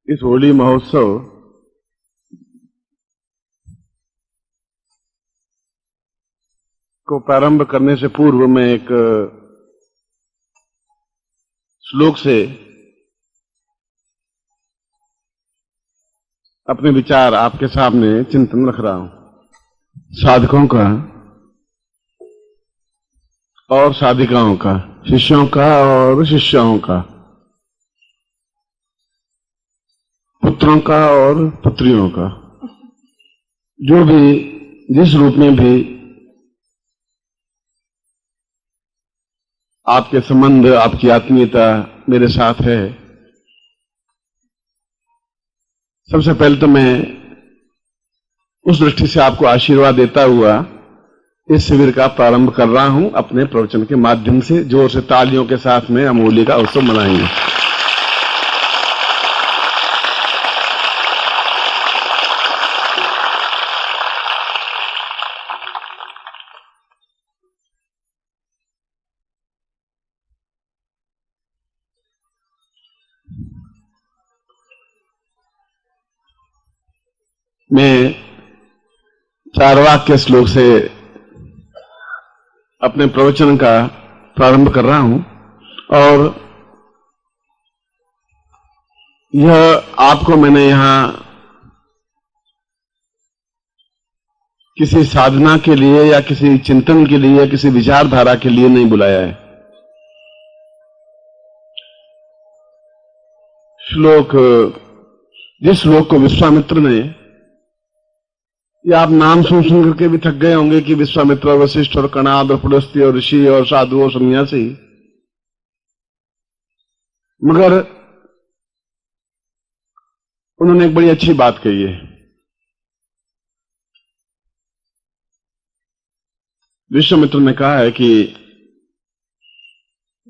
इस होली महोत्सव को प्रारंभ करने से पूर्व मैं एक श्लोक से अपने विचार आपके सामने चिंतन रख रहा हूं। साधकों का और साधिकाओं का, शिष्यों का और शिष्याओं का, पुत्रों का और पुत्रियों का, जो भी जिस रूप में भी आपके संबंध, आपकी आत्मीयता मेरे साथ है, सबसे पहले तो मैं उस दृष्टि से आपको आशीर्वाद देता हुआ इस शिविर का प्रारंभ कर रहा हूं। अपने प्रवचन के माध्यम से जोर से तालियों के साथ में हम होली का उत्सव मनाएंगे। मैं चारवाक के श्लोक से अपने प्रवचन का प्रारंभ कर रहा हूं और यह आपको मैंने यहां किसी साधना के लिए या किसी चिंतन के लिए या किसी विचारधारा के लिए नहीं बुलाया है। जिस श्लोक को विश्वामित्र ने, या आप नाम सुन करके भी थक गए होंगे कि विश्वामित्र और वशिष्ठ और कणाद और पुलस्त्य और ऋषि और साधु और सन्यासी, मगर उन्होंने एक बड़ी अच्छी बात कही है। विश्वामित्र ने कहा है कि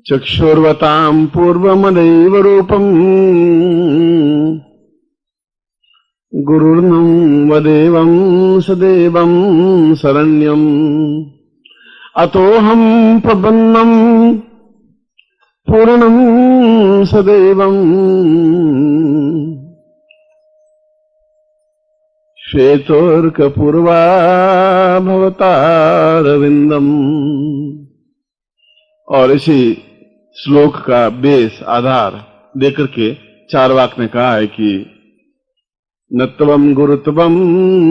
चक्षुर्वतां पूर्वमदैव रूपम् गुरुर्नं वदेवं सदेवं शरण्यम् अतोऽहं प्रपन्नं पूर्णं सदेवं श्वेतोर्कपूर्वा भवतारविंदम। और इसी श्लोक का बेस आधार देकर के चारवाक ने कहा है कि न त्वं गुरुत्वं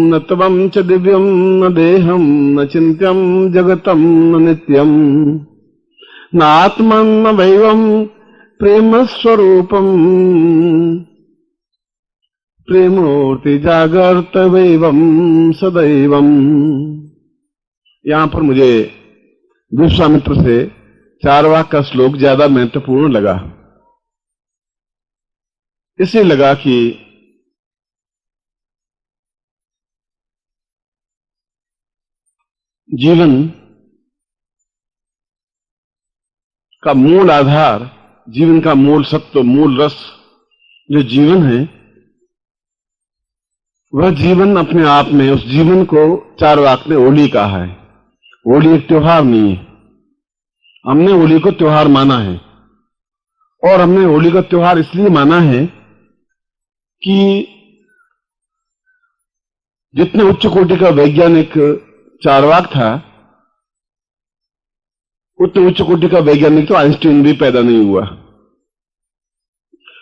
न त्वं च दिव्यं न देहं न चिन्त्यं जगतं न नित्यं न आत्मं न वैवं प्रेम स्वरूपं प्रेमोर्ति जागर्त वैवं सदैवं। यहां पर मुझे विश्वामित्र से चारवाक का श्लोक ज्यादा महत्वपूर्ण लगा। इसलिए लगा कि जीवन का मूल आधार, जीवन का मूल सत्व, मूल रस जो जीवन है, वह जीवन अपने आप में, उस जीवन को चारवाक ने होली कहा है। होली एक त्योहार नहीं है। हमने होली को त्योहार माना है, और हमने होली का त्योहार इसलिए माना है कि जितने उच्च कोटि का वैज्ञानिक चारवाक था, उतने उच्च कोटि का वैज्ञानिक तो आइंस्टीन भी पैदा नहीं हुआ,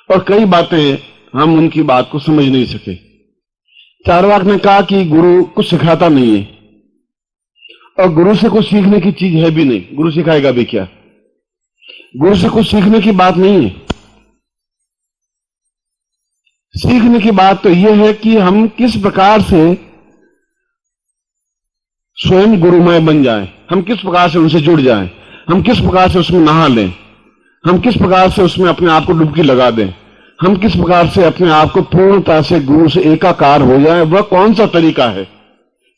और कई बातें हम उनकी बात को समझ नहीं सके। चारवाक ने कहा कि गुरु कुछ सिखाता नहीं है, और गुरु से कुछ सीखने की चीज है भी नहीं। गुरु सिखाएगा भी क्या? गुरु से कुछ सीखने की बात नहीं है। सीखने की बात तो यह है कि हम किस प्रकार से स्वयं गुरुमय बन जाएं, हम किस प्रकार से उनसे जुड़ जाएं, हम किस प्रकार से उसमें नहा लें, हम किस प्रकार से उसमें अपने आप को डुबकी लगा दें, हम किस प्रकार से अपने आप को पूर्णता से गुरु से एकाकार हो जाए। वह कौन सा तरीका है?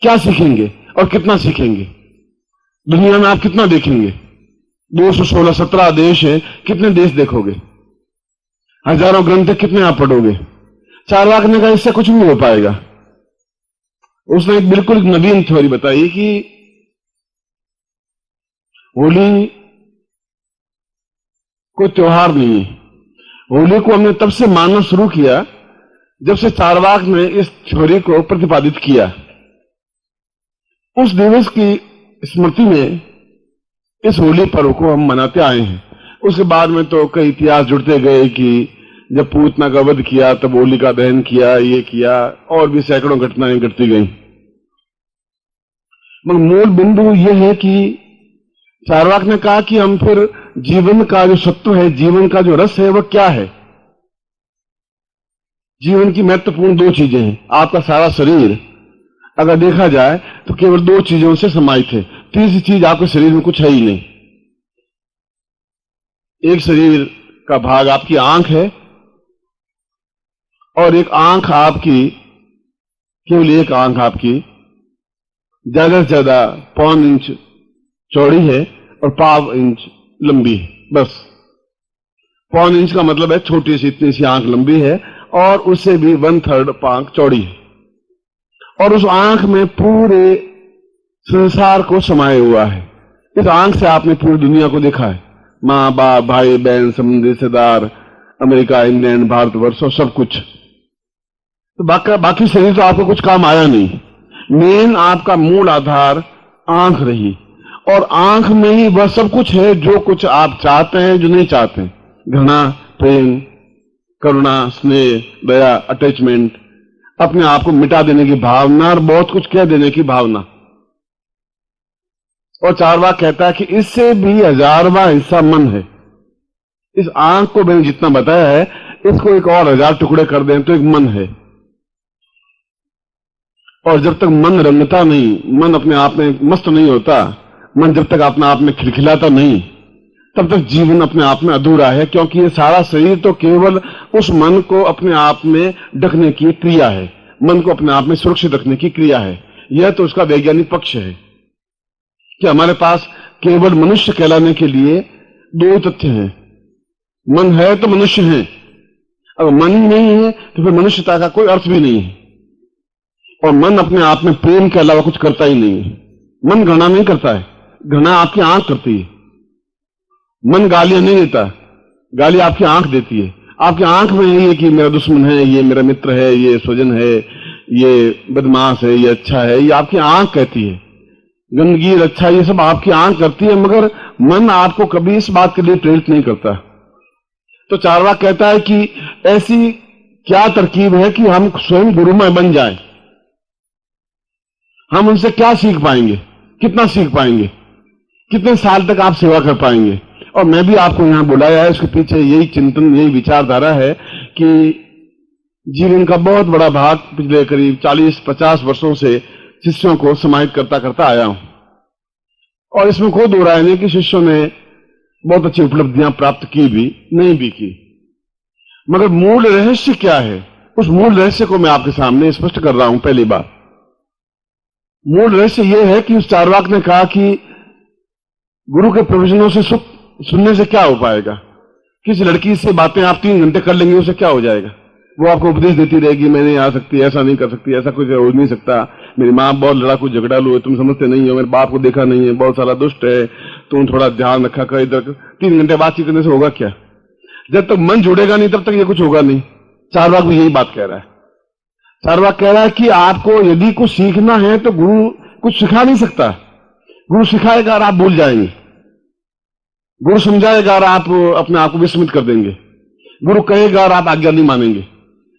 क्या सीखेंगे और कितना सीखेंगे? दुनिया में आप कितना देखेंगे? 216-17 देश है, कितने देश देखोगे? हजारों ग्रंथ कितने आप पढ़ोगे? चारवाक ने कहा इससे कुछ नहीं हो पाएगा। उसने एक बिल्कुल नवीन थ्योरी बताई कि होली कोई त्योहार नहीं है। होली को हमने तब से मानना शुरू किया जब से चारवाक ने इस थ्योरी को प्रतिपादित किया, उस दिवस की स्मृति में इस होली पर्व को हम मनाते आए हैं। उसके बाद में तो कई इतिहास जुड़ते गए कि जब पूतना का वध किया तब होली का दहन किया, ये किया, और भी सैकड़ों घटनाएं घटती गई। मगर मूल बिंदु यह है कि चारवाक ने कहा कि हम फिर जीवन का जो सत्व है, जीवन का जो रस है, वह क्या है। जीवन की महत्वपूर्ण दो चीजें हैं। आपका सारा शरीर अगर देखा जाए तो केवल दो चीजों से समाहित है। तीसरी चीज आपके शरीर में कुछ है ही नहीं। एक शरीर का भाग आपकी आंख है, और एक आंख आपकी, केवल एक आंख आपकी ज्यादा से ज्यादा 1.25 इंच चौड़ी है और 1.25 इंच लंबी है। बस 1.25 इंच का मतलब है छोटी सी, इतनी सी आंख लंबी है, और उससे भी 1/3 आंख चौड़ी है। और उस आंख में पूरे संसार को समाये हुआ है। इस आंख से आपने पूरी दुनिया को देखा है, माँ बाप, भाई बहन, संबंधी, रिश्तेदार, अमेरिका, इंग्लैंड, भारतवर्ष और सब कुछ। तो बाकी शरीर तो आपको कुछ काम आया नहीं। मेन आपका मूल आधार आंख रही, और आंख में ही वह सब कुछ है जो कुछ आप चाहते हैं, जो नहीं चाहते हैं। घृणा, प्रेम, करुणा, स्नेह, दया, अटैचमेंट, अपने आप को मिटा देने की भावना, और बहुत कुछ कह देने की भावना। और चारवाक कहता है कि इससे भी 1000वां हिस्सा मन है। इस आंख को मैंने जितना बताया है, इसको एक और 1000 टुकड़े कर दें तो एक मन है। और जब तक मन रंगता नहीं, मन अपने आप में मस्त नहीं होता, मन जब तक अपने आप में खिलखिलाता नहीं, तब तक जीवन अपने आप में अधूरा है। क्योंकि ये सारा शरीर तो केवल उस मन को अपने आप में ढकने की क्रिया है, मन को अपने आप में सुरक्षित रखने की क्रिया है। यह तो उसका वैज्ञानिक पक्ष है कि हमारे पास केवल मनुष्य कहलाने के लिए दो तथ्य हैं। मन है तो मनुष्य है, अगर मन ही नहीं है तो फिर मनुष्यता का कोई अर्थ भी नहीं है। और मन अपने आप में प्रेम के अलावा कुछ करता ही नहीं है। मन घृणा नहीं करता है, घृणा आपकी आंख करती है। मन गालियां नहीं देता, गाली आपकी आंख देती है। आपकी आंख में ये कि मेरा दुश्मन है, ये मेरा मित्र है, ये स्वजन है, ये बदमाश है, ये अच्छा है, ये आपकी आंख कहती है। गंदगी, अच्छा, ये सब आपकी आंख करती है, मगर मन आपको कभी इस बात के लिए प्रेरित नहीं करता। तो चारवाक कहता है कि ऐसी क्या तरकीब है कि हम स्वयं गुरुमय बन जाएं। हम उनसे क्या सीख पाएंगे, कितना सीख पाएंगे, कितने साल तक आप सेवा कर पाएंगे। और मैं भी आपको यहां बुलाया है, इसके पीछे यही चिंतन, यही विचारधारा है कि जीवन का बहुत बड़ा भाग पिछले करीब 40-50 वर्षों से शिष्यों को समाहित करता करता आया हूं। और इसमें कोई दो राय नहीं कि शिष्यों ने बहुत अच्छी उपलब्धियां प्राप्त की भी, नहीं भी की। मगर मूल रहस्य क्या है, उस मूल रहस्य को मैं आपके सामने स्पष्ट कर रहा हूं। पहली बात, मूल रहस्य यह है कि उस चारवाक ने कहा कि गुरु के प्रवचनों से सुख सुनने से क्या हो पाएगा। किसी लड़की से बातें आप 3 घंटे कर लेंगे, उससे क्या हो जाएगा। वो आपको उपदेश देती रहेगी, मैं नहीं आ सकती, ऐसा नहीं कर सकती, ऐसा कुछ हो नहीं सकता, मेरी माँ बहुत लड़ाकू झगड़ालू है, तुम समझते नहीं हो, मेरे बाप को देखा नहीं है, बहुत सारा दुष्ट है, तुम थोड़ा ध्यान रखा कर। इधर 3 घंटे बातचीत करने से होगा क्या। जब तक मन जुड़ेगा नहीं तब तक ये कुछ होगा नहीं। चारवाक भी यही बात कह रहा है। चारवाक कह रहा है कि आपको यदि कुछ सीखना है तो गुरु कुछ सिखा नहीं सकता। गुरु सिखाएगा और आप भूल जाएंगे, गुरु समझाएगा और आप अपने आप को विस्मित कर देंगे, गुरु कहेगा और आप आज्ञा नहीं मानेंगे,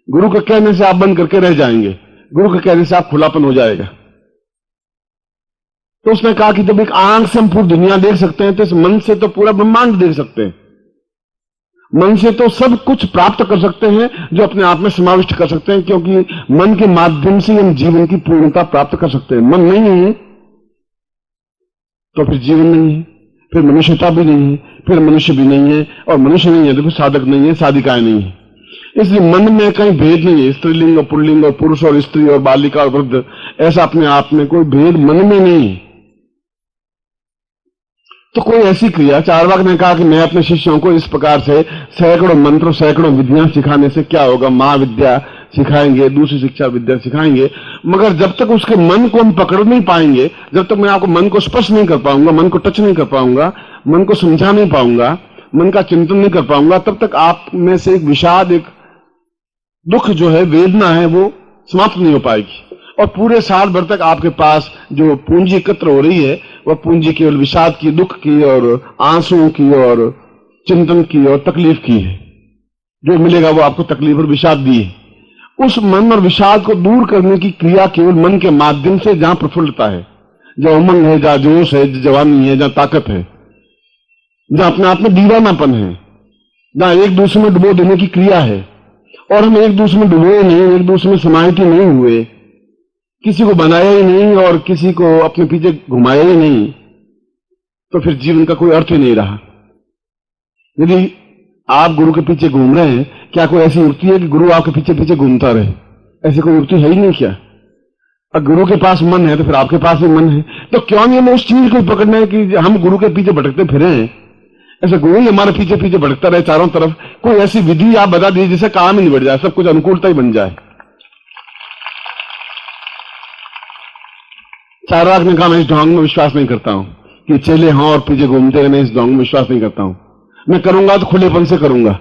गुरु के कहने से आप बंद करके रह जाएंगे, गुरु के कहने से आप खुलापन हो जाएगा। तो उसने कहा कि जब एक आंख से हम पूरी दुनिया देख सकते हैं तो इस मन से तो पूरा ब्रह्मांड देख सकते हैं। मन से तो सब कुछ प्राप्त कर सकते हैं जो अपने आप में समाविष्ट कर सकते हैं, क्योंकि मन के माध्यम से हम जीवन की पूर्णता प्राप्त कर सकते हैं। मन नहीं है तो फिर जीवन नहीं है, फिर मनुष्यता भी नहीं है, फिर मनुष्य भी नहीं है, और मनुष्य नहीं है तो फिर साधक नहीं है, साधिकाएं नहीं है। इसलिए मन में कहीं भेद नहीं है, स्त्रीलिंग और पुल्लिंग और पुरुष और स्त्री और बालिका और वृद्ध, ऐसा अपने आप में कोई भेद मन में नहीं है। तो कोई ऐसी क्रिया, चारवाक ने कहा कि मैं अपने शिष्यों को इस प्रकार से सैकड़ों मंत्र, सैकड़ों विद्याएं सिखाने से क्या होगा। महाविद्या सिखाएंगे, दूसरी शिक्षा विद्या सिखाएंगे, मगर जब तक उसके मन को हम पकड़ नहीं पाएंगे, जब तक मैं आपको मन को स्पर्श नहीं कर पाऊंगा, मन को टच नहीं कर पाऊंगा, मन को समझा नहीं पाऊंगा, मन का चिंतन नहीं कर पाऊंगा, तब तक आप में से एक विषाद, एक दुख जो है, वेदना है, वो समाप्त नहीं हो पाएगी। और पूरे साल भर तक आपके पास जो पूंजी एकत्र हो रही है, वह पूंजी केवल विषाद की, दुख की और आंसुओं की और चिंतन की और तकलीफ की है। जो मिलेगा वो आपको तकलीफ और विषाद दी है। उस मन और विषाद को दूर करने की क्रिया केवल मन के माध्यम से, जहां प्रफुल्लता है, जहां उमंग है, जहां जोश है, जहां जवानी है, जहां ताकत है, जहां अपने आप में दीवानापन है, जहां एक दूसरे में डुबो देने की क्रिया है, और हम एक दूसरे में डुबोए नहीं, एक दूसरे में समाहित ही नहीं हुए, किसी को बनाया ही नहीं और किसी को अपने पीछे घुमाया ही नहीं, तो फिर जीवन का कोई अर्थ ही नहीं रहा। यदि आप गुरु के पीछे घूम रहे हैं, क्या कोई ऐसी युक्ति है कि गुरु आपके पीछे पीछे घूमता रहे? ऐसी कोई युक्ति है ही नहीं क्या? अगर गुरु के पास मन है तो फिर आपके पास भी मन है, तो क्यों नहीं हमें उस चीज को पकड़ना है कि हम गुरु के पीछे भटकते फिरे हैं? ऐसे गुरु ही हमारे पीछे पीछे भटकता रहे चारों तरफ। कोई ऐसी विधि आप बता दीजिए जिससे काम ही निबट जाए, सब कुछ अनुकूलता ही बन जाए। चारवाक ने कहा, मैं इस ढोंग में विश्वास नहीं करता हूं कि चेले हों और पीछे घूमते हैं, मैं इस ढोंग में विश्वास नहीं करता हूं। मैं करूंगा तो खुलेपन से करूंगा।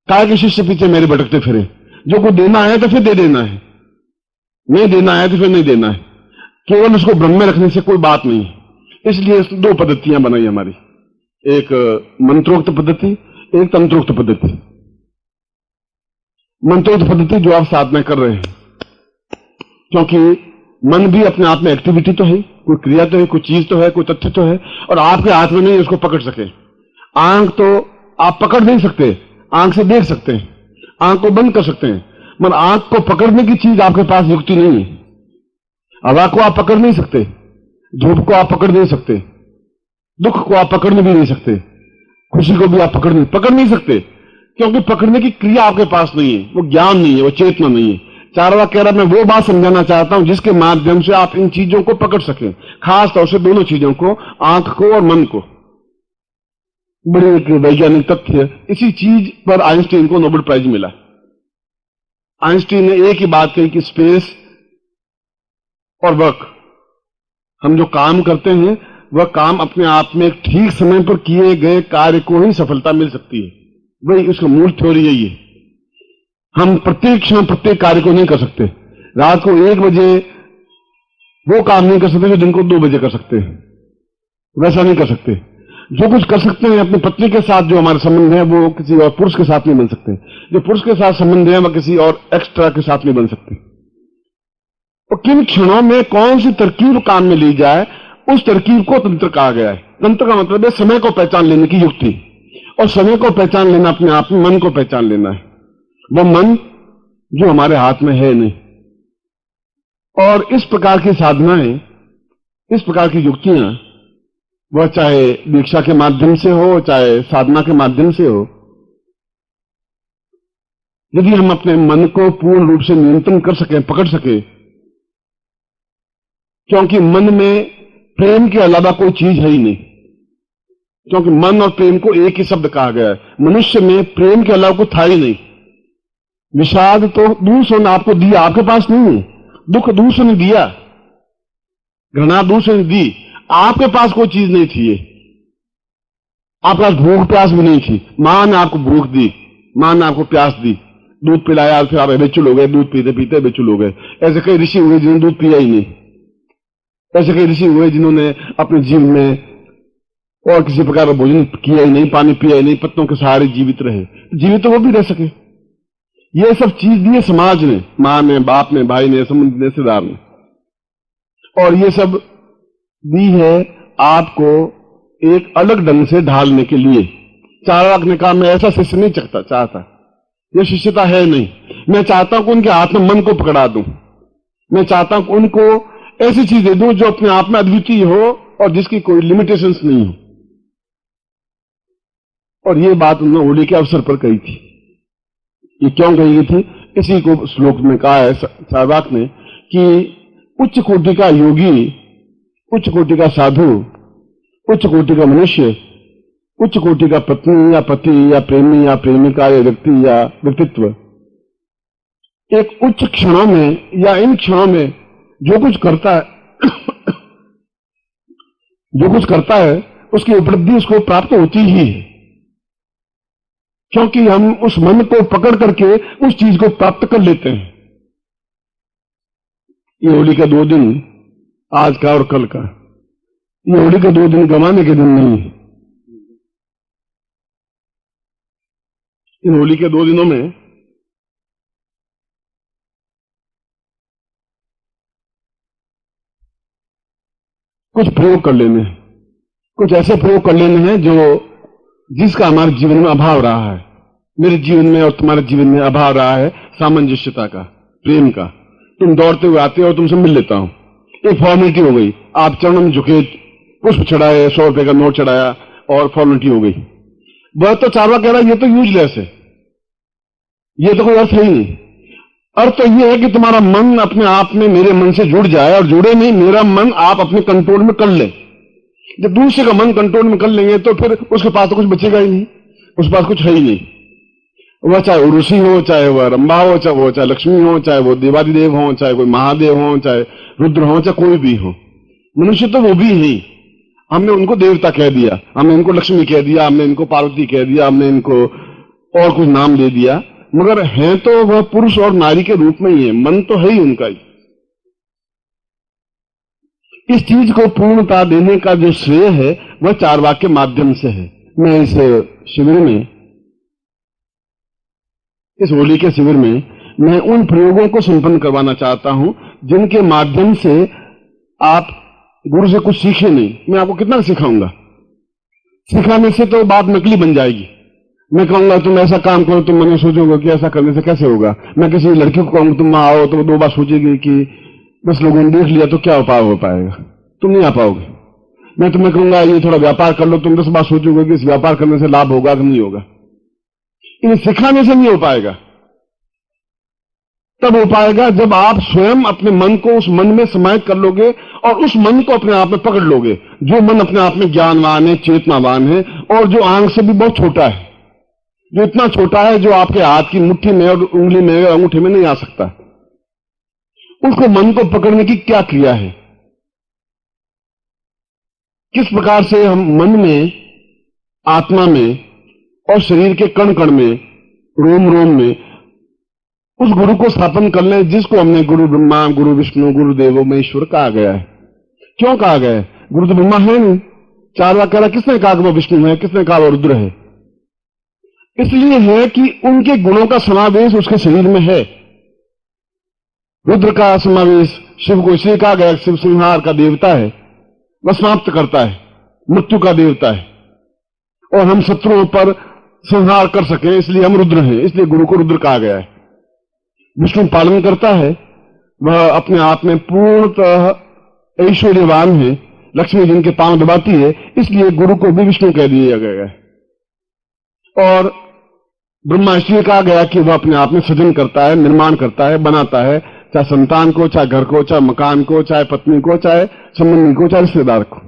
कहा कि शिष्य पीछे मेरे भटकते फिरे, जो को देना है तो फिर दे देना है, नहीं देना है तो फिर नहीं देना है। केवल उसको ब्रह्म में रखने से कोई बात नहीं है। इसलिए दो पद्धतियां बनाई हमारी, एक मंत्रोक्त पद्धति, एक तंत्रोक्त पद्धति। मंत्रोक्त पद्धति जो आप साधना कर रहे हैं, क्योंकि मन भी अपने आप में एक्टिविटी तो है, कोई क्रिया तो है, कोई चीज तो है, कोई तथ्य तो है, और आपके हाथ में नहीं उसको पकड़ सके। आंख तो आप पकड़ नहीं सकते, आंख से देख सकते हैं, आंख को बंद कर सकते हैं, मगर आंख को पकड़ने की चीज आपके पास युक्ति नहीं है। हवा को आप पकड़ नहीं सकते, धूप को आप पकड़ नहीं सकते, दुख को आप पकड़ भी नहीं सकते, खुशी को भी आप पकड़ नहीं सकते, क्योंकि पकड़ने की क्रिया आपके पास नहीं है, वो ज्ञान नहीं है, वो चेतना नहीं है। चारवाक कह रहा मैं वो बात समझाना चाहता हूं जिसके माध्यम से आप इन चीजों को पकड़ सकें, खास तौर से दोनों चीजों को, आंख को और मन को। बड़ी एक वैज्ञानिक तथ्य है, इसी चीज पर आइंस्टीन को नोबेल प्राइज मिला। आइंस्टीन ने एक ही बात कही कि स्पेस और वर्क, हम जो काम करते हैं वह काम अपने आप में एक ठीक समय पर किए गए कार्य को ही सफलता मिल सकती है। वही उसका मूल थ्योरी यही है। हम प्रत्येक क्षण प्रत्येक कार्य को नहीं कर सकते। रात को 1 बजे वो काम नहीं कर सकते जो दिन को 2 बजे कर सकते हैं, वैसा नहीं कर सकते। जो कुछ कर सकते हैं अपनी पत्नी के साथ, जो हमारे संबंध है वो किसी और पुरुष के साथ नहीं बन सकते। जो पुरुष के साथ संबंध है वह किसी और एक्स्ट्रा के साथ नहीं बन सकते। और किन क्षणों में कौन सी तरकीब काम में ली जाए, उस तरकीब को तंत्र कहा गया है। तंत्र का मतलब है समय को पहचान लेने की युक्ति, और समय को पहचान लेना अपने आप में मन को पहचान लेना है। वह मन जो हमारे हाथ में है नहीं। और इस प्रकार की साधनाएं, इस प्रकार की युक्तियां, वह चाहे दीक्षा के माध्यम से हो, चाहे साधना के माध्यम से हो, यदि हम अपने मन को पूर्ण रूप से नियंत्रण कर सकें, पकड़ सके, क्योंकि मन में प्रेम के अलावा कोई चीज है ही नहीं, क्योंकि मन और प्रेम को एक ही शब्द कहा गया है। मनुष्य में प्रेम के अलावा कुछ था ही नहीं। विषाद तो दूसरों ने आपको दिया, आपके पास नहीं है। दुख दूसरों ने दिया, घृणा दूसरों ने दी, आपके पास कोई चीज नहीं थी। ये आपके पास भूख प्यास भी नहीं थी। मां ने आपको भूख दी, मां ने आपको प्यास दी, दूध पिलाया, फिर आप बेचुल हो गए, दूध पीते पीते बेचुल हो गए। ऐसे कई ऋषि हुए जिन्होंने दूध पिया ही नहीं। ऐसे कई ऋषि हुए जिन्होंने अपने जीवन में और किसी प्रकार का भोजन किया ही नहीं, पानी पिया ही नहीं, पत्तों के सहारे जीवित रहे। जीवित तो वो भी रह सके। ये सब चीज दी है समाज ने, मां ने, बाप ने, भाई ने, संबंधी रिश्तेदार ने, और ये सब दी है आपको एक अलग ढंग से ढालने के लिए। चारवाक ने कहा मैं ऐसा शिष्य नहीं चाहता, यह शिष्यता है नहीं। मैं चाहता हूं कि उनके हाथ में मन को पकड़ा दूं। मैं चाहता हूं कि उनको ऐसी चीज दे दूं जो अपने आप में अद्वितीय हो और जिसकी कोई लिमिटेशंस नहीं हो। और ये बात उन्होंने होली के अवसर पर कही थी। ये क्यों कही गई थी? इसी को श्लोक में कहा है चारवाक ने कि उच्च कोटि का योगी, उच्च कोटि का साधु, उच्च कोटि का मनुष्य, उच्च कोटि का पत्नी या पति या प्रेमी या प्रेमिका या व्यक्ति या व्यक्तित्व, एक उच्च क्षणों में या इन क्षणों में जो कुछ करता है जो कुछ करता है उसकी उपलब्धि उसको प्राप्त होती ही है। क्योंकि हम उस मन को पकड़ करके उस चीज को प्राप्त कर लेते हैं। ये होली का 2 दिन, आज का और कल का, ये होली के 2 दिन गंवाने के दिन नहीं। इन होली के 2 दिनों में कुछ प्रयोग कर लेने हैं, कुछ ऐसे प्रयोग कर लेने हैं जो जिसका हमारे जीवन में अभाव रहा है। मेरे जीवन में और तुम्हारे जीवन में अभाव रहा है सामंजस्यता का, प्रेम का। तुम दौड़ते हुए आते हो और तुमसे मिल लेता हूं, एक फॉर्मेलिटी हो गई। आप चरणों में झुके, पुष्प चढ़ाए, 100 रुपए का नोट चढ़ाया और फॉर्मेलिटी हो गई। वह तो चारवा कह रहा है ये तो यूजलेस है, ये तो कोई अर्थ नहीं। अर्थ तो ये है कि तुम्हारा मन अपने आप में मेरे मन से जुड़ जाए, और जुड़े नहीं, मेरा मन आप अपने कंट्रोल में कर ले। जब दूसरे का मन कंट्रोल में कर लेंगे तो फिर उसके पास तो कुछ बचेगा ही नहीं, उसके पास कुछ है ही नहीं। वह चाहे उर्वशी हो, चाहे वह रंभा हो, चाहे वो चाहे लक्ष्मी हो, चाहे वो देवादिदेव हो, चाहे कोई महादेव हो, चाहे रुद्र हो, चाहे कोई भी हो। मनुष्य तो वो भी ही, हमने उनको देवता कह दिया, हमने इनको लक्ष्मी कह दिया, हमने इनको पार्वती कह दिया, हमने इनको और कुछ नाम दे दिया, मगर हैं तो वह पुरुष और नारी के रूप में ही है। मन तो है ही उनका ही। इस चीज को पूर्णता देने का जो श्रेय है वह चारवाक के माध्यम से है। मैं इस शिविर में, इस होली के शिविर में मैं उन प्रयोगों को संपन्न करवाना चाहता हूं जिनके माध्यम से आप गुरु से कुछ सीखे नहीं। मैं आपको कितना सिखाऊंगा? सिखाने से तो बात नकली बन जाएगी। मैं कहूंगा तुम ऐसा काम करो, तुम मैंने सोचोगे कि ऐसा करने से कैसे होगा। मैं किसी लड़की को कहूंगा तुम आओ, तो 2 बार सोचेगी कि 10 लोगों ने देख लिया तो क्या उपाय हो पाएगा, तुम नहीं आ पाओगे। मैं तुम्हें कहूंगा ये थोड़ा व्यापार कर लो, तुम 10 बार सोचोगे कि इस व्यापार करने से लाभ होगा कि नहीं होगा। इन्हें सिखाने से नहीं हो पाएगा। तब हो पाएगा जब आप स्वयं अपने मन को उस मन में समाहित कर लोगे और उस मन को अपने आप में पकड़ लोगे, जो मन अपने आप में ज्ञानवान है, चेतनावान है, और जो आंख से भी बहुत छोटा है, जो इतना छोटा है जो आपके हाथ की मुट्ठी में और उंगली में और अंगूठे में नहीं आ सकता। उसको मन को पकड़ने की क्या क्रिया है, किस प्रकार से हम मन में, आत्मा में और शरीर के कण कण में, रोम रोम में उस गुरु को स्थापन कर लें जिसको हमने गुरु ब्रह्मा, गुरु विष्णु, गुरु देवो महेश्वर कहा गया है। क्यों कहा गया है? गुरु तो ब्रह्मा है नहीं। चारवाक कह रहा किसने कहा कि वो विष्णु है, किसने कहा वो रुद्र है? इसलिए है कि उनके गुणों का समावेश उसके शरीर में है। रुद्र का समावेश शिव को इसलिए कहा गया, शिव संहार का देवता है, वह समाप्त करता है, मृत्यु का देवता है, और हम शत्रुओं पर संहार कर सके इसलिए हम रुद्र हैं, इसलिए गुरु को रुद्र कहा गया है। विष्णु पालन करता है, वह अपने आप में पूर्णतः ऐश्वर्यवान है, लक्ष्मी जिनके पांव दबाती है, इसलिए गुरु को भी विष्णु कह दिया गया है। और ब्रह्मा इसलिए कहा गया कि वह अपने आप में सृजन करता है, निर्माण करता है, बनाता है, चाहे संतान को, चाहे घर को, चाहे मकान को, चाहे पत्नी को, चाहे संबंधी को, चाहे रिश्तेदार को।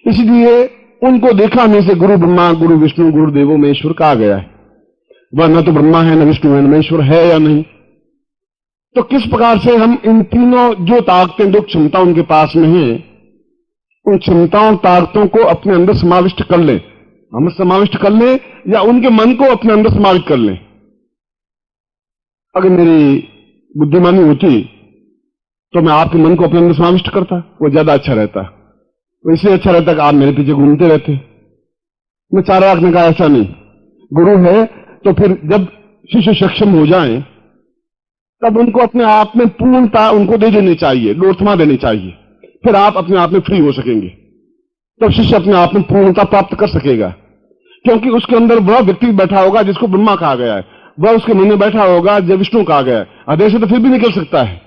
इसलिए उनको दिखाने से गुरु ब्रह्मा, गुरु विष्णु, गुरु देवो महेश्वर कहा गया है। वह न तो ब्रह्मा है, न विष्णु है, न महेश्वर है या नहीं। तो किस प्रकार से हम इन तीनों जो ताकतें, जो क्षमता उनके पास में है, उन क्षमताओं ताकतों को अपने अंदर समाविष्ट कर लें, हम समाविष्ट कर लें या उनके मन को अपने अंदर समाविष्ट कर लें। अगर मेरी बुद्धिमानी होती तो मैं आपके मन को अपने अंदर समाविष्ट करता, वो ज्यादा अच्छा रहता। वो इसलिए अच्छा रहता कि आप मेरे पीछे घूमते रहते। मैं चारवाक ने कहा ऐसा नहीं, गुरु है तो फिर जब शिष्य सक्षम हो जाए तब उनको अपने आप में पूर्णता उनको दे देनी चाहिए, लोर्थमा देनी चाहिए, फिर आप अपने आप में फ्री हो सकेंगे। तब शिष्य अपने आप में पूर्णता प्राप्त कर सकेगा, क्योंकि उसके अंदर वह व्यक्ति बैठा होगा जिसको ब्रह्मा कहा गया है, वह उसके मन में बैठा होगा जो विष्णु कहा गया है। हृदय से तो फिर भी निकल सकता है।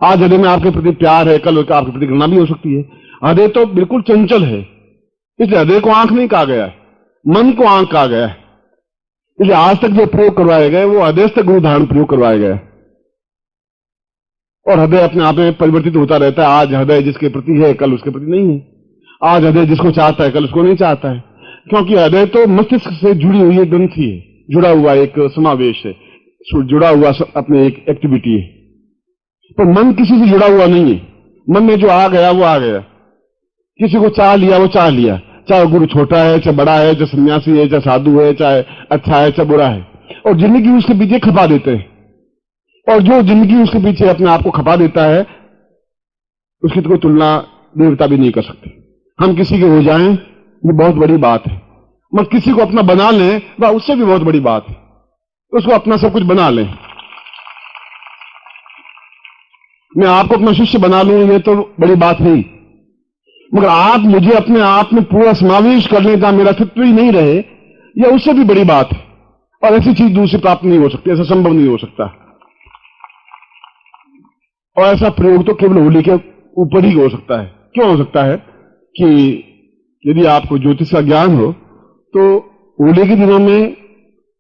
आज हृदय में आपके प्रति प्यार है, कल आपके प्रति घृणा भी हो सकती है। हृदय तो बिल्कुल चंचल है, इसलिए हृदय को आंख नहीं कहा गया है, मन को आंख कहा गया है। इसलिए आज तक जो प्रयोग करवाए गए वो हृदय से गुरु धारण प्रयोग करवाए गए, और हृदय अपने आप में परिवर्तित होता रहता है। आज हृदय जिसके प्रति है, कल उसके प्रति नहीं है। आज हृदय जिसको चाहता है, कल उसको नहीं चाहता है, क्योंकि हृदय तो मस्तिष्क से जुड़ी हुई एक ग्रंथि है, जुड़ा हुआ एक समावेश है, जुड़ा हुआ अपने एक एक्टिविटी है। पर मन किसी से जुड़ा हुआ नहीं है। मन में जो आ गया वो आ गया, किसी को चाह लिया वो चाह लिया, चाहे गुरु छोटा है, चाहे बड़ा है, चाहे सन्यासी है, चाहे साधु है, चाहे अच्छा है, चाहे बुरा है, और जिंदगी उसके पीछे खपा देते हैं। और जो जिंदगी उसके पीछे अपने आप को खपा देता है, उसकी तो कोई तुलना देवता भी नहीं कर सकते। हम किसी के हो जाएं, ये बहुत बड़ी बात है, मगर किसी को अपना बना लें, वह उससे भी बहुत बड़ी बात है। उसको अपना सब कुछ बना लें। मैं आपको अपना शिष्य बना लूं, ये तो बड़ी बात नहीं, मगर आप मुझे अपने आप में पूरा समावेश करने का मेरा अस्तित्व ही नहीं रहे, यह उससे भी बड़ी बात है। और ऐसी चीज दूसरी प्राप्त नहीं हो सकती, ऐसा संभव नहीं हो सकता। और ऐसा प्रयोग तो केवल होली के ऊपर ही हो सकता है। क्यों हो सकता है कि यदि आपको ज्योतिष का ज्ञान हो तो होली के दिनों में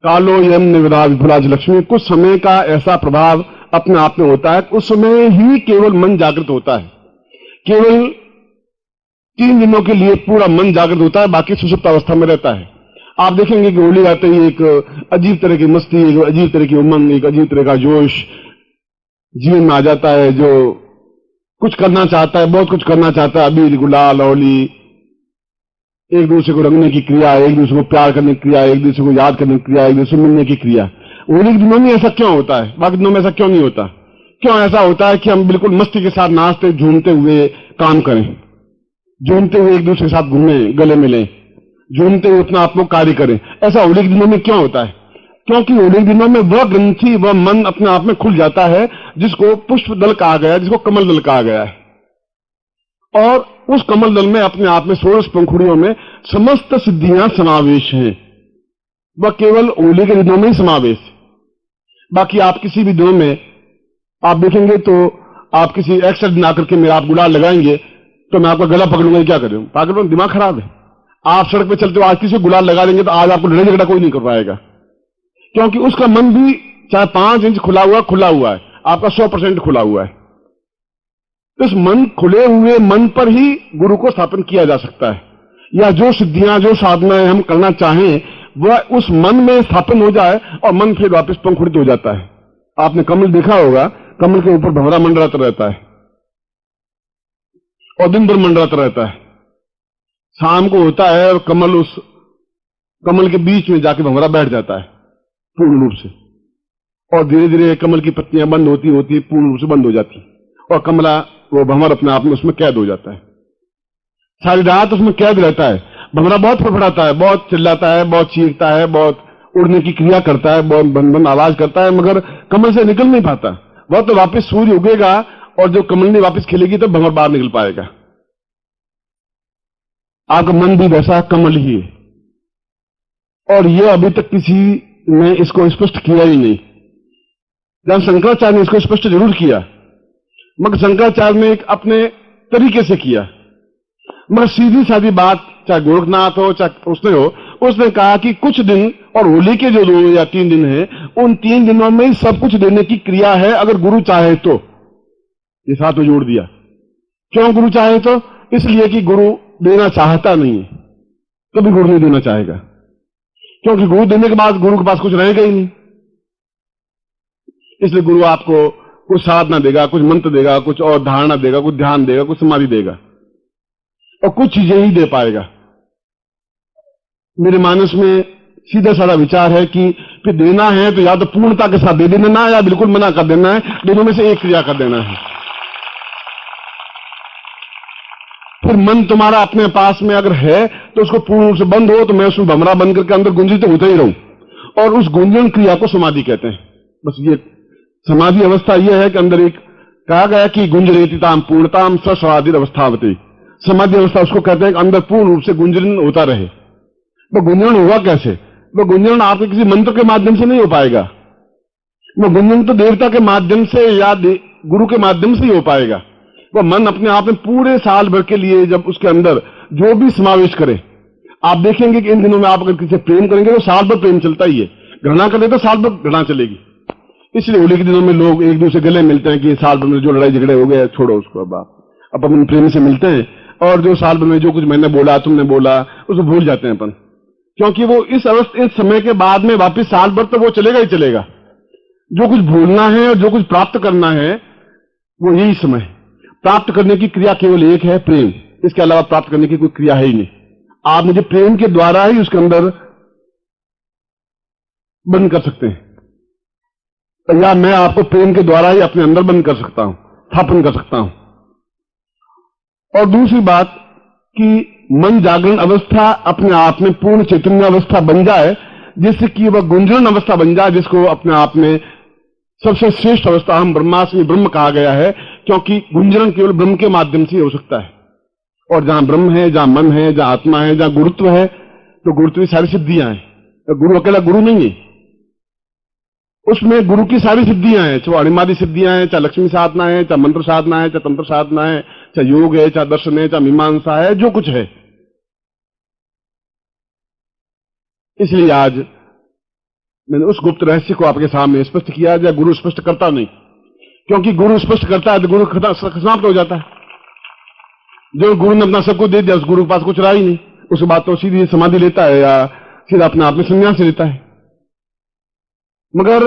कालो यम निवदा विपुलाज लक्ष्मी, कुछ समय का ऐसा प्रभाव अपने आप में होता है। उस समय ही केवल मन जागृत होता है। केवल 3 दिनों के लिए पूरा मन जागृत होता है, बाकी सुषुप्त अवस्था में रहता है। आप देखेंगे कि होली आते ही एक अजीब तरह की मस्ती, एक अजीब तरह की उमंग, एक अजीब तरह का जोश जीवन में आ जाता है। जो कुछ करना चाहता है, बहुत कुछ करना चाहता है, अबीर गुलाल होली, एक दूसरे को रंगने की क्रिया, एक दूसरे को प्यार करने की क्रिया, एक दूसरे को याद करने की क्रिया, एक दूसरे को मिलने की क्रिया। होली के दिनों में ऐसा क्यों होता है, बाकी दिनों में ऐसा क्यों नहीं होता? क्यों ऐसा होता है कि हम बिल्कुल मस्ती के साथ नाचते झूमते हुए काम करें, झूमते हुए एक दूसरे के साथ घूमें, गले मिलें, झूमते हुए अपना आप लोग कार्य करें? ऐसा होली के दिनों में क्यों होता है? क्योंकि होली के दिनों में वह ग्रंथि, वह मन अपने आप में खुल जाता है जिसको पुष्प दल कहा गया है, जिसको कमल दल कहा गया है। और उस कमल दल में अपने आप में 16 पंखुड़ियों में समस्त सिद्धियां समावेश हैं। वह केवल होली के दिनों में ही समावेश। बाकी आप किसी भी दिनों में आप देखेंगे तो आप किसी एक्स्ट्रा दिन आकर के मेरा आप गुलाल लगाएंगे तो मैं आपका गला पकड़ूंगा, क्या करूं? पागल, दिमाग खराब है। आप सड़क पे चलते हो, आज किसी गुलाल लगा देंगे तो आज आपको लड़ाई झगड़ा कोई नहीं कर पाएगा, क्योंकि उसका मन भी चाहे 5 इंच खुला हुआ है, आपका 100% खुला हुआ है। इस मन खुले हुए मन पर ही गुरु को स्थापन किया जा सकता है, या जो सिद्धियां, जो साधनाएं हम करना चाहें वह उस मन में स्थापन हो जाए और मन फिर वापस पंखुड़ित हो जाता है। आपने कमल देखा होगा, कमल के ऊपर भंवरा मंडराता रहता है और दिन भर मंडराता रहता है। शाम को होता है और कमल, उस कमल के बीच में जाके भंवरा बैठ जाता है पूर्ण रूप से, और धीरे धीरे कमल की पत्तियां बंद होती होती पूर्ण रूप से बंद हो जाती, और कमला, वो भंवर अपने आप में उसमें कैद हो जाता है। सारी रात उसमें कैद रहता है। भंवरा बहुत फड़फड़ाता है, बहुत चिल्लाता है, बहुत चीखता है, बहुत उड़ने की क्रिया करता है, बहुत बन बन आवाज करता है, मगर कमल से निकल नहीं पाता। वह तो वापस सूर्य उगेगा और जो कमलनी वापस खिलेगी तो भंवर बाहर निकल पाएगा। आपका मन भी वैसा कमल ही है, और यह अभी तक किसी ने इसको स्पष्ट किया ही नहीं। जहां शंकराचार्य ने इसको स्पष्ट जरूर किया, मगर शंकराचार्य ने एक अपने तरीके से किया। मगर सीधी सादी बात, चाहे गोरखनाथ हो चाहे उसने हो, उसने कहा कि कुछ दिन, और होली के जो 2 या 3 दिन है, उन 3 दिनों में सब कुछ देने की क्रिया है, अगर गुरु चाहे तो। ये साथ में जोड़ दिया। क्यों गुरु चाहे तो? इसलिए कि गुरु देना चाहता नहीं है, कभी गुरु नहीं देना चाहेगा, क्योंकि गुरु देने के बाद गुरु के पास कुछ रहेगा ही नहीं। इसलिए गुरु आपको कुछ साधना देगा, कुछ मंत्र देगा, कुछ और धारणा देगा, कुछ ध्यान देगा, कुछ समाधि देगा, और कुछ चीजें ही दे पाएगा। मेरे मानस में सीधा साधा विचार है कि फिर देना है तो या तो पूर्णता के साथ दे देना है, या बिल्कुल मना कर देना है। दोनों में से एक क्रिया कर देना है। फिर मन तुम्हारा अपने पास में अगर है तो उसको पूर्ण रूप से बंद हो, तो मैं उसमें भमरा बंद करके अंदर गुंजित होता ही रहूं, और उस गुंजन क्रिया को समाधि कहते हैं। बस ये समाधि अवस्था यह है कि अंदर एक कहा गया कि गुंजरेतिताम पूर्णताम सस्वाधीन अवस्थावती। समाधि अवस्था उसको कहते हैं कि अंदर पूर्ण रूप से गुंजन होता रहे। वो गुंजन होगा कैसे? वो गुंजन आपके किसी मंत्र के माध्यम से नहीं हो पाएगा। वो गुंजन तो देवता के माध्यम से या गुरु के माध्यम से ही हो पाएगा। वो मन अपने आप में पूरे साल भर के लिए जब उसके अंदर जो भी समावेश करे, आप देखेंगे कि इन दिनों में आप अगर किसी प्रेम करेंगे तो साल भर प्रेम चलता ही है, घृणा करें तो साल भर घृणा चलेगी। इसलिए होली के दिनों में लोग एक दूसरे गले मिलते हैं कि साल भर में जो लड़ाई झगड़े हो गए छोड़ो उसको, अब अपन प्रेम से मिलते हैं, और जो साल भर में जो कुछ मैंने बोला, तुमने बोला, उसको भूल जाते हैं अपन, क्योंकि वो इस समय के बाद में वापस साल भर तो वो चलेगा ही चलेगा। जो कुछ भूलना है और जो कुछ प्राप्त करना है वो यही समय। प्राप्त करने की क्रिया केवल एक है, प्रेम। इसके अलावा प्राप्त करने की कोई क्रिया है ही नहीं। आप मुझे प्रेम के द्वारा ही उसके अंदर बंद कर सकते हैं, या मैं आपको प्रेम के द्वारा ही अपने अंदर बंद कर सकता हूं, स्थापन कर सकता हूं। और दूसरी बात कि मन जागरण अवस्था अपने आप में पूर्ण चैतन्य अवस्था बन जाए, जिससे कि वह गुंजरण अवस्था बन जाए, जिसको अपने आप में सबसे श्रेष्ठ अवस्था हम ब्रह्मास्मि ब्रह्म कहा गया है, क्योंकि गुंजरण केवल ब्रह्म के माध्यम से हो सकता है। और जहां ब्रह्म है, जहां मन है, जहां आत्मा है, जहां गुरुत्व है, तो गुरुत्व की सारी सिद्धियां हैं। तो गुरु अकेला गुरु नहीं है, उसमें गुरु की सारी सिद्धियां हैं, चाहे अणिमादि सिद्धियां हैं, चाहे लक्ष्मी साधना है, चाहे मंत्र साधना है, चाहे तंत्र साधना है, चाहे योग है, चाहे दर्शन है, चाहे मीमांसा है, जो कुछ है। इसलिए आज मैंने उस गुप्त रहस्य को आपके सामने स्पष्ट किया, या गुरु स्पष्ट करता नहीं, क्योंकि गुरु स्पष्ट करता है तो गुरु समाप्त हो जाता है। जो गुरु ने अपना सब कुछ दे दिया, उस गुरु के पास कुछ रहा ही नहीं, उसके बाद तो सीधी समाधि लेता है या सीधा अपने आप में संन्यास लेता है। मगर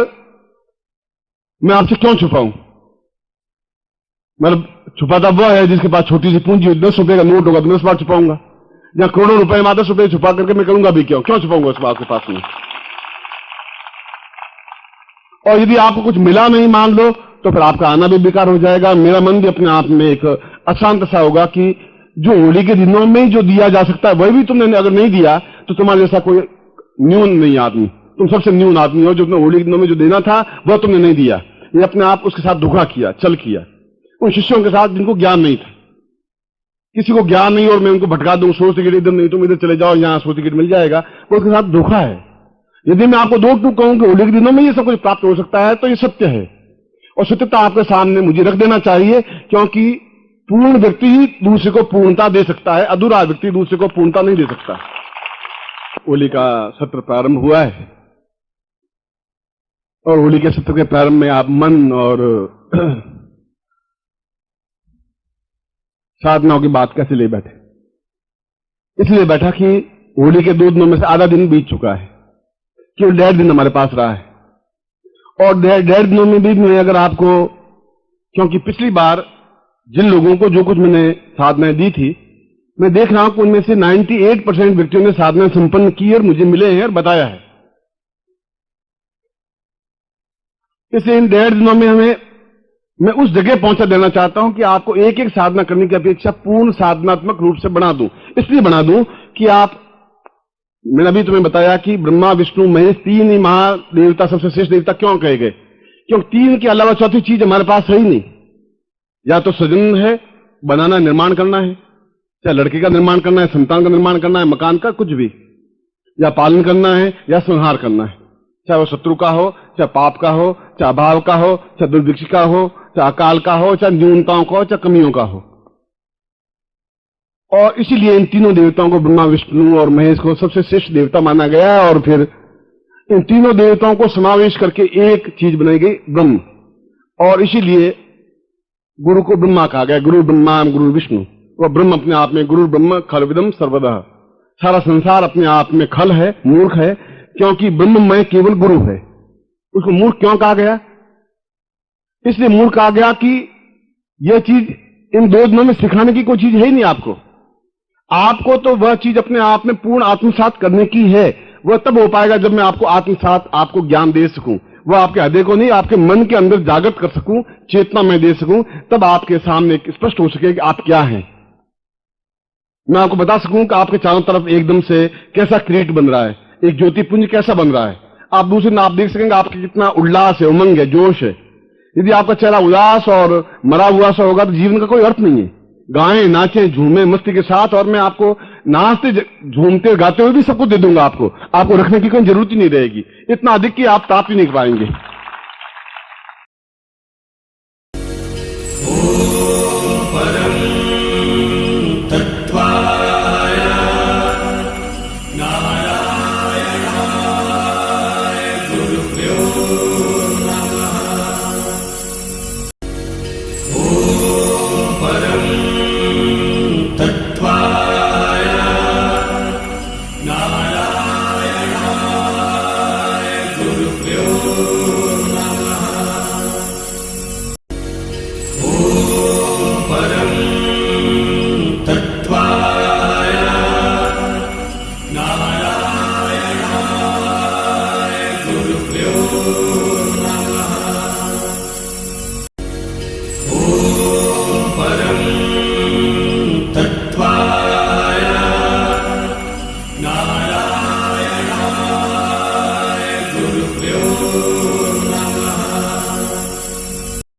मैं आपसे क्यों छुपाऊं? मतलब छुपाता वो है जिसके पास छोटी सी पूंजी हो, 10 रुपए का नोट होगा तो मैं उस बात छुपाऊंगा, या करोड़ों रुपए में 10 रुपए छुपा करके मैं करूंगा भी क्यों छुपाऊंगा उस बात के पास में। और यदि आपको कुछ मिला नहीं मान लो, तो फिर आपका आना भी बेकार हो जाएगा, मेरा मन भी अपने आप में एक अशांत सा होगा कि जो होली के दिनों में जो दिया जा सकता है वही भी तुमने अगर नहीं दिया तो तुम्हारे जैसा कोई न्यून नहीं आदमी, तुम सबसे न्यून आदमी हो। जो तुमने होली के दिनों में जो देना था वह तुमने नहीं दिया, ये अपने आप उसके साथ धोखा किया, छल किया उन शिष्यों के साथ जिनको ज्ञान नहीं था। किसी को ज्ञान नहीं और मैं उनको भटका दूं, सोच टिकट इधर नहीं, तुम इधर चले जाओ, यहां सोच टिकट मिल जाएगा, वो उसके साथ धोखा है। यदि मैं आपको दो टूक कहूं कि होली के दिनों में ये सब कुछ प्राप्त हो सकता है, तो ये सत्य है, और सत्यता आपके सामने मुझे रख देना चाहिए, क्योंकि पूर्ण व्यक्ति ही दूसरे को पूर्णता दे सकता है, अधूरा व्यक्ति दूसरे को पूर्णता नहीं दे सकता। होली का सत्र प्रारंभ हुआ है, और होली के सत्र के प्रारंभ में आप मन और साधनाओं की बात कैसे ले बैठे? इसलिए बैठा कि होली के 2 दिनों में से आधा दिन बीत चुका है, केवल 1.5 दिन हमारे पास रहा है। और 1.5 दिनों में भी मैं अगर आपको, क्योंकि पिछली बार जिन लोगों को जो कुछ मैंने साधनाएं दी थी, मैं देख रहा हूं कि उनमें से 98% व्यक्तियों ने साधना संपन्न की और मुझे मिले हैं और बताया है। इसलिए इन 1.5 दिनों में मैं उस जगह पहुंचा देना चाहता हूं कि आपको एक एक साधना करने की अपेक्षा पूर्ण साधनात्मक रूप से बना दूं। इसलिए बना दूं कि आप, मैंने अभी तुम्हें बताया कि ब्रह्मा विष्णु महेश 3 ही महादेवता सबसे श्रेष्ठ देवता क्यों कहे गए, क्योंकि 3 के अलावा चौथी चीज हमारे पास है ही नहीं। या तो सृजन है, बनाना निर्माण करना है, चाहे लड़के का निर्माण करना है, संतान का निर्माण करना है, मकान का कुछ भी, या पालन करना है या संहार करना है, चाहे वो शत्रु का हो, चाहे पाप का हो, चाहे अभाव का हो, चाहे दुर्भिक्ष का हो, चाहे अकाल का हो, चाहे न्यूनताओं का हो, चाहे कमियों का हो। और इसीलिए इन तीनों देवताओं को, ब्रह्मा विष्णु और महेश को सबसे श्रेष्ठ देवता माना गया है, और फिर इन तीनों देवताओं को समावेश करके एक चीज बनाई गई, ब्रह्म। और इसीलिए गुरु को ब्रह्मा कहा गया, गुरु ब्रह्मा गुरु विष्णु। वह ब्रह्म अपने आप में, गुरु ब्रह्म खलविदम सर्वदा, सारा संसार अपने आप में खल है, मूर्ख है, क्योंकि ब्रह्ममय केवल गुरु है। उसको मूर्ख क्यों कहा गया? इसलिए मूर्ख कहा गया कि यह चीज इन 2 दिनों में सिखाने की कोई चीज है ही नहीं आपको। आपको तो वह चीज अपने आप में पूर्ण आत्मसात करने की है। वह तब हो पाएगा जब मैं आपको आत्मसात, आपको ज्ञान दे सकूं। वह आपके हृदय को नहीं, आपके मन के अंदर जागृत कर सकूं, चेतना में दे सकूं, तब आपके सामने स्पष्ट हो सके कि आप क्या हैं। मैं आपको बता सकूं कि आपके चारों तरफ एकदम से कैसा क्रिएट बन रहा है, एक ज्योतिपुंज कैसा बन रहा है। आप दूसरे दिन आप देख सकेंगे आपके कितना उल्लास है, उमंग है, जोश है। यदि आपका चेहरा उदास और मरा हुआ सा होगा तो जीवन का कोई अर्थ नहीं है। गाएं, नाचें, झूमें मस्ती के साथ, और मैं आपको नाचते, झूमते, गाते हुए भी सब कुछ दे दूंगा। आपको रखने की कोई जरूरत ही नहीं रहेगी, इतना अधिक कि आप प्राप्त ही नहीं कर पाएंगे।